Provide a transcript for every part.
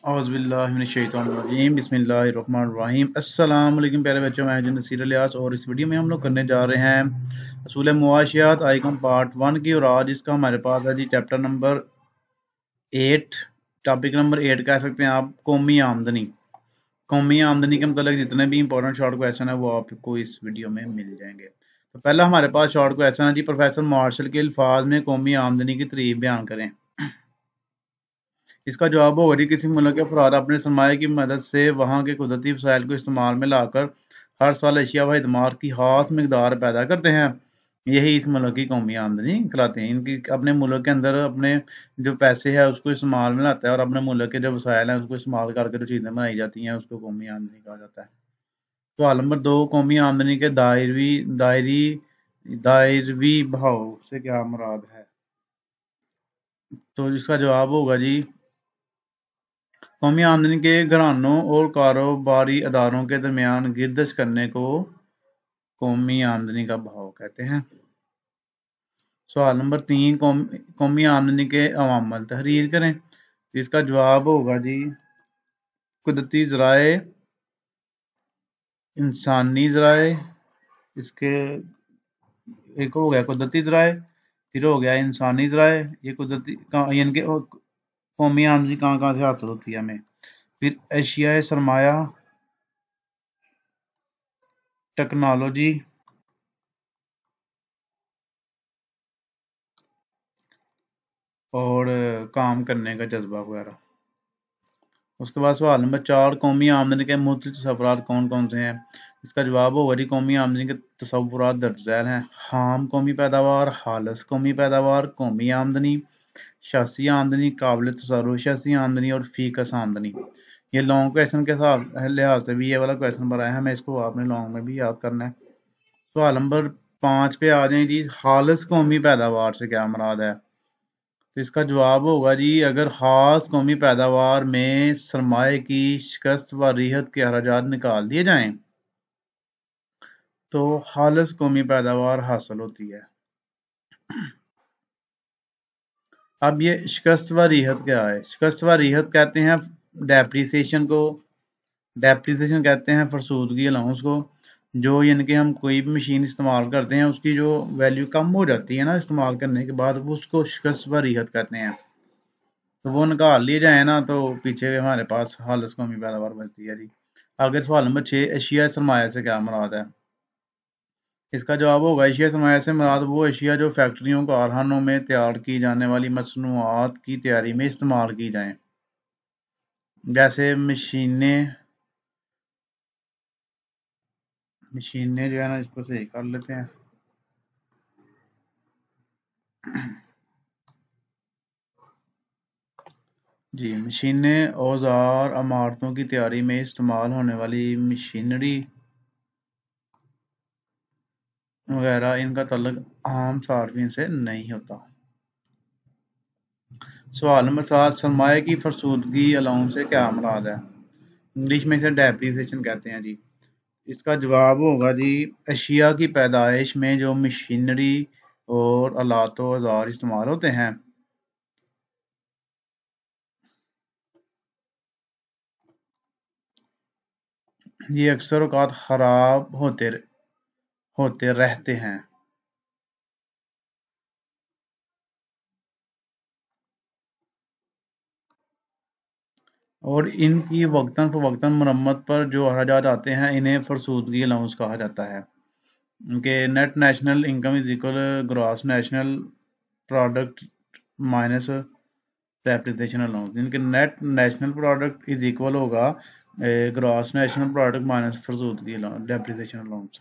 औज़ुबिल्लाहिमिनश्शैतानिर्रजीम बिस्मिल्लाहिर्रहमानिर्रहीम। अस्सलाम वालेकुम प्यारे बच्चों, मैं हूं नसीर इलियास और इस वीडियो में हम लोग करने जा रहे हैं असूल मुआशियात आइकम पार्ट 1 की। और आज इसका हमारे पास है जी चैप्टर नंबर 8, टॉपिक नंबर 8 कह सकते हैं आप, कौमी आमदनी। कौमी आमदनी के मतलब जितने भी इंपॉर्टेंट शॉर्ट क्वेश्चन है वो आपको इस वीडियो में मिल जाएंगे। तो पहला हमारे पास शॉर्ट क्वेश्चन है जी, प्रोफेसर मार्शल के अल्फाज में कौमी आमदनी की तरीफ बयान करें। इसका जवाब होगा जी, किसी मुल्क के अफराद अपने सरमाए की मदद से वहाँ के कुदरती वसाइल को इस्तेमाल में लाकर हर साल अशिया व खदमात की खास मकदार पैदा करते हैं। यही इस मुल्क की कौमी आमदनी कहलाते हैं। इनकी अपने मुल्क के अंदर अपने जो पैसे है उसको इस्तेमाल में लाता है और अपने मुल्क के जो वसाइल हैं उसको इस्तेमाल करके जो चीज़ें बनाई जाती हैं उसको कौमी आमदनी कहा जाता है। सवाल नंबर 2, कौमी आमदनी के दायरवी बहाव से क्या मुराद है? तो इसका जवाब होगा जी, कौमी आमदनी के घरानों और कारोबारी अदारों के दरमियान गिरदश करने को कौमी आमदनी का बहाव कहते हैं। सवाल नंबर 3, कौमी आमदनी के अवामल तहरीर करें। इसका जवाब होगा जी, कुदरती ज़राए, इंसानी ज़राए, इसके एक हो गया कुदरती ज़राए, फिर हो गया इंसानी ज़राए। ये कुदरती यानी कि कौमी आमदनी कहाँ कहाँ से हासिल होती है हमें। फिर एशियाई सरमाया, टेक्नोलॉजी और काम करने का जज्बा वगैरह। उसके बाद सवाल नंबर 4, कौमी आमदनी के मुख्तलिफ तसव्वुरात कौन कौन से हैं? इसका जवाब होगा जी, कौमी आमदनी के तसव्वुरात दर्ज झैल हैं। हाम कौमी पैदावार, हालस कौमी पैदावार, कौमी आमदनी, शासी आमदनी, काबिल तसर्रुफ शासी आमदनी और फीकस आमदनी। ये लॉन्ग क्वेश्चन के लिहाज से भी ये वाला क्वेश्चन बनाया है, हमें इसको आपने लॉन्ग में भी याद करना है। सवाल नंबर 5 पे आ जाए जी, हालस कौमी पैदावार से क्या मुराद है? तो इसका जवाब होगा जी, अगर खास कौमी पैदावार में सरमाए की शिकस्त व रिहत के अखराजात निकाल दिए जाएं तो खालिस कौमी पैदावार हासिल होती है। अब ये शिकस्त व रिहत क्या है? शिकस्त व रिहत कहते हैं डेप्रिसिएशन को, डेप्रिसिएशन कहते हैं फरसूदगी अलाउंस को। जो यानी कि हम कोई भी मशीन इस्तेमाल करते हैं उसकी जो वैल्यू कम हो जाती है ना इस्तेमाल करने के बाद, वो उसको शिकस्त व रिहत कहते हैं। तो वो निकाल लिए जाए ना तो पीछे हमारे पास हालस कौमी पैदावार बचती है जी। आगे सवाल नंबर 6, एशिया सरमाया से क्या मुराद है? इसका जवाब होगा, एशिया सरमाया से मुराद वो एशिया जो फैक्ट्रियों कारखानों में तैयार की जाने वाली मसनूआत की तैयारी में इस्तेमाल की जाएं, जैसे मशीनें जो है ना, इसको सही कर लेते हैं। जी, मशीनें, औजार, इमारतों की तैयारी में इस्तेमाल होने वाली मशीनरी वगैरह, इनका ताल्लुक आम सार्फिन से नहीं होता। सवाल नंबर 7, सरमाए की फरसूदगी अलाउंस से क्या मुराद है? इंग्लिश में इसे डेप्रिसिएशन कहते हैं जी। इसका जवाब होगा जी, अशिया की पैदाइश में जो मशीनरी और आलात औजार इस्तेमाल होते हैं ये अक्सर औकात खराब होते रहते हैं और इनकी वक्तन फवक्तन मरम्मत पर जो अखराजात आते हैं इन्हें फरसूदगी अलाउंस कहा जाता है। इनके net national income is equal gross national product minus depreciation allowance. इनके net national product is equal होगा ग्रॉस नेशनल प्रोडक्ट माइनस फरसूदगी डेप्रिसिएशन अलाउंस।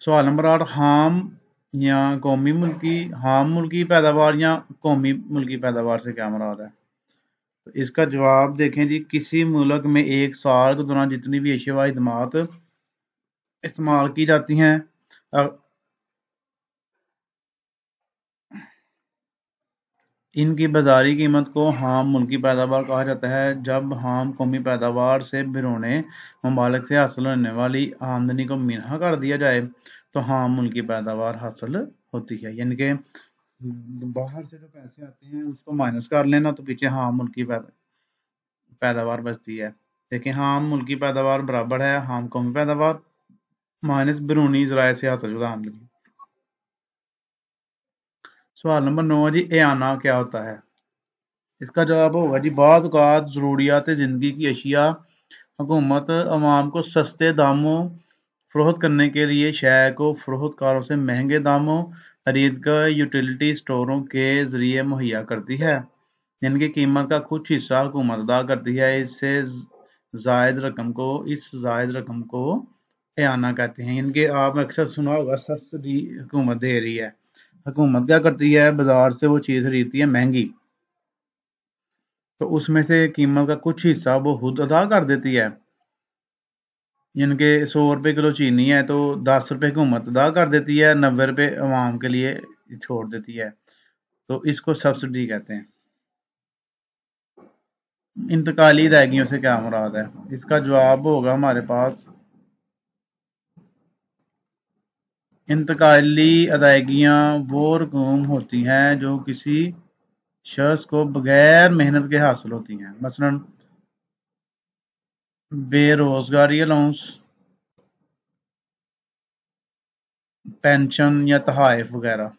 सवाल नंबर 8, हाम मुल्की पैदावार या कौमी मुल्की पैदावार से क्या मुराद है? तो इसका जवाब देखें जी, किसी मुल्क में एक साल के दौरान जितनी भी एशियाई खदमात इस्तेमाल की जाती हैं इनकी बाजारी कीमत को हाम मुल्की पैदावार कहा जाता है। जब हाम कौमी पैदावार से बैरूने ममालिक से हासिल होने वाली आमदनी को मिन्हा कर दिया जाए तो हाम मुल्की पैदावार हासिल होती है। यानी कि बाहर से जो पैसे आते हैं उसको माइनस कर लेना तो पीछे हाम मुल्की पैदा पैदावार बचती है। देखें हाम मुल्की पैदावार बराबर है हाम कौमी पैदावार माइनस बैरूनी ज़राए से हासिल शुदा आमदनी। सवाल नंबर 9 जी एआना क्या होता है? इसका जवाब होगा जी बाद औक़ात ज़रूरियात ज़िंदगी की अशिया हुकूमत अवाम को सस्ते दामों फरोख्त करने के लिए शय को फरोख्तकारों से महंगे दामों खरीदकर यूटिलिटी स्टोरों के ज़रिए मुहैया करती है, जिनकी कीमत का कुछ हिस्सा हुकूमत अदा करती है। इस जायद रकम को एआना कहते हैं। इनके आप अक्सर सुना होगा सब्सिडी हुकूमत दे रही है। हुकूमत क्या करती है, बाजार से वो चीज़ खरीदती है महंगी, तो उसमें से कीमत का कुछ हिस्सा वो खुद अदा कर देती है। जिनके 100 रुपये किलो चीनी है तो 10 रुपये हुकूमत अदा कर देती है, 90 रुपये अवाम के लिए छोड़ देती है, तो इसको सब्सिडी कहते हैं। इंतकाली अदायगियों से क्या मुराद है? इसका जवाब होगा हमारे पास इंतकाली अदायगियाँ वो रकूम होती हैं जो किसी शख्स को बगैर मेहनत के हासिल होती हैं, मसलन बेरोजगारी अलाउंस, पेंशन या तहाइफ वगैरह।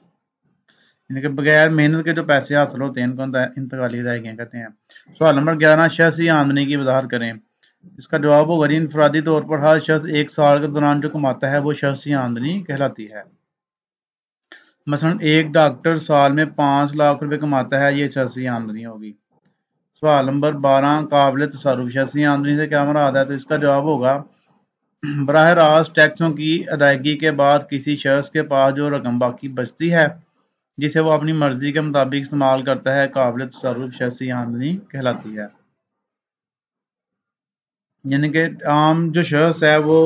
इनके बगैर मेहनत के जो पैसे हासिल होते हैं इनको इंतकाली अदायगियाँ कहते हैं। सवाल नंबर 11 शख्सी आमदनी की वजाहत करें। इसका जवाब होगा जी इनफरादी तौर पर हर शख्स एक साल के दौरान जो कमाता है वो शख्सी आमदनी कहलाती है। मसलन एक डॉक्टर साल में 5 लाख रुपए कमाता है, ये शख्सी आमदनी होगी। सवाल नंबर 12 काबिल तसर्रुफ शख्सी आमदनी से क्या मुराद है? तो इसका जवाब होगा बराह रास्त टैक्सों की अदायगी के बाद किसी शख्स के पास जो रकम बाकी बचती है जिसे वो अपनी मर्जी के मुताबिक इस्तेमाल करता है, काबिल तसर्रुफ शख्सी आमदनी कहलाती है। यानी कि आम जो शख्स है वो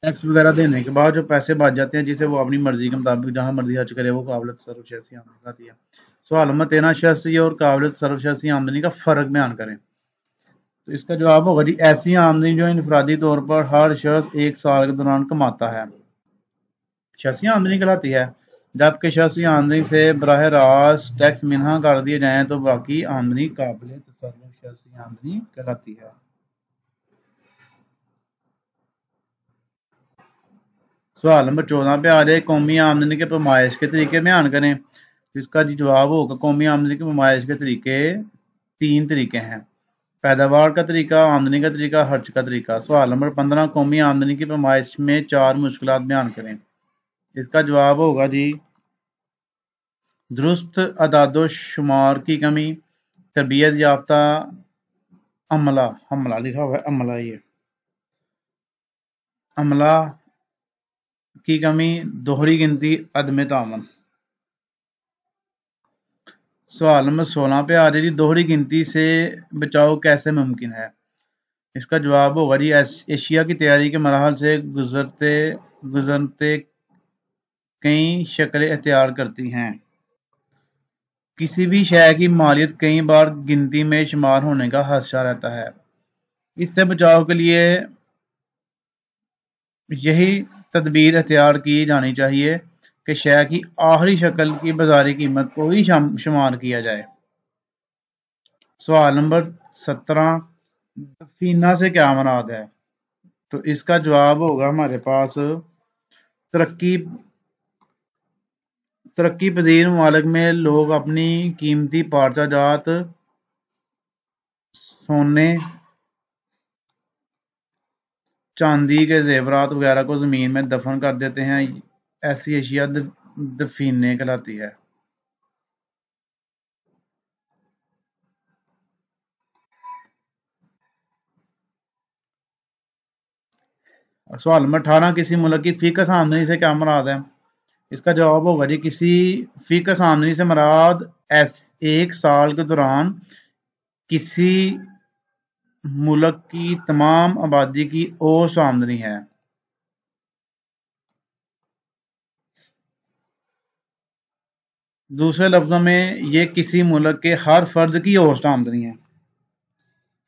टैक्स वगैरह देने के बाद जो पैसे बच जाते हैं जिसे वो अपनी मर्जी के मुताबिक जहां मर्जी खर्च करे, वो काबिल तसर्रुफ शख्सी आमदनी कहलाती है। सवाल नंबर 13 शख्सी और काबिल तसर्रुफ शख्सी आमदनी का फर्क बयान करें। तो इसका जवाब होगा जी ऐसी आमदनी जो इनफरादी तौर पर हर शख्स एक साल के दौरान कमाता है शख्सी आमदनी कहलाती है, जबकि शख्सी आमदनी से बराह रास्त टैक्स मिन्हा कर दिए जाएं तो बाकी आमदनी काबिल तसर्रुफ शख्सी आमदनी कहलाती है। सवाल नंबर 14 पे आ जाए कौमी आमदनी के पैमाइश के तरीके बयान करें। इसका जी जवाब होगा कौमी आमदनी की पैमाइश के तरीके 3 तरीके हैं, पैदावार का तरीका, आमदनी का तरीका, खर्च का तरीका। सवाल नंबर 15 कौमी आमदनी की पैमाइश में 4 मुश्किलात बयान करें। इसका जवाब होगा जी दुरुस्त अदादो शुमार की कमी, तरबियत याफ्ता हमला लिखा हुआ है अमला, ये अमला की कमी, दोहरी गिनती, अदम तामन। सवाल नंबर 16 पे आ रही जी दोहरी गिनती से बचाव कैसे मुमकिन है। इसका जवाब होगा जी एशिया की तैयारी के मराहल से गुजरते कई शक्लें अख्तियार करती हैं। किसी भी शय की मालियत कई बार गिनती में शुमार होने का खदशा रहता है। इससे बचाव के लिए यही तदबीर अख्तियार की जानी चाहिए कि शय की आखिरी शक्ल की बाजारी कीमत को ही शुमार किया जाए। सवाल नंबर 17 दफीना से क्या मुराद है? तो इसका जवाब होगा हमारे पास तरक्की पजीर ममालिक में लोग अपनी कीमती पार्चा जात सोने चांदी के जेवरात वगैरह को जमीन में दफन कर देते हैं, ऐसी अशिया दफीने कहलाती है। सवाल नंबर 18 किसी मुल्क की फीकस आमदनी से क्या मुराद है? इसका जवाब होगा जी किसी फीकस आमदनी से मुराद एक साल के दौरान किसी मुल्क की तमाम आबादी की औसत आमदनी है। दूसरे लफ्जों में ये किसी मुल्क के हर फर्द की औसत आमदनी है।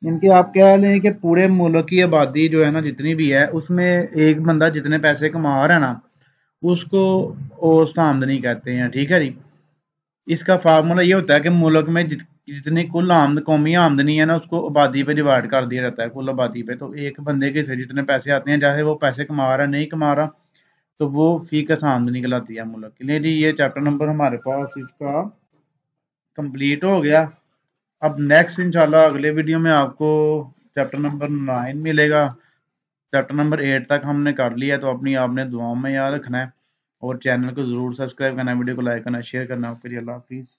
इनके आप कह लें कि पूरे मुल्क की आबादी जो है ना जितनी भी है उसमें एक बंदा जितने पैसे कमा रहा है ना उसको औसत आमदनी कहते हैं। ठीक है जी, इसका फार्मूला ये होता है कि मुल्क में جتنی کل قومی آمدنی ہے نا اس کو آبادی پہ ڈیوائڈ کر دیا جاتا ہے، کل آبادی پہ۔ تو ایک بندے کے سے جتنے پیسے آتے ہیں، چاہے وہ پیسے کما رہا ہے نہیں کما رہا، تو وہ فی کس آمدنی کہلاتی ہے ملک کے لیے۔ جی یہ چیپٹر نمبر ہمارے پاس اس کا کمپلیٹ ہو گیا۔ اب نیکسٹ انشاءاللہ اگلے ویڈیو میں آپ کو چیپٹر نمبر 9 ملے گا۔ چیپٹر نمبر 8 تک ہم نے کر لیا، تو اپنی آپ نے دعاؤں میں یاد رکھنا ہے، اور چینل کو ضرور سبسکرائب کرنا، ویڈیو کو لائک کرنا، شیئر کرنا۔ اوکے جی، اللہ حافظ۔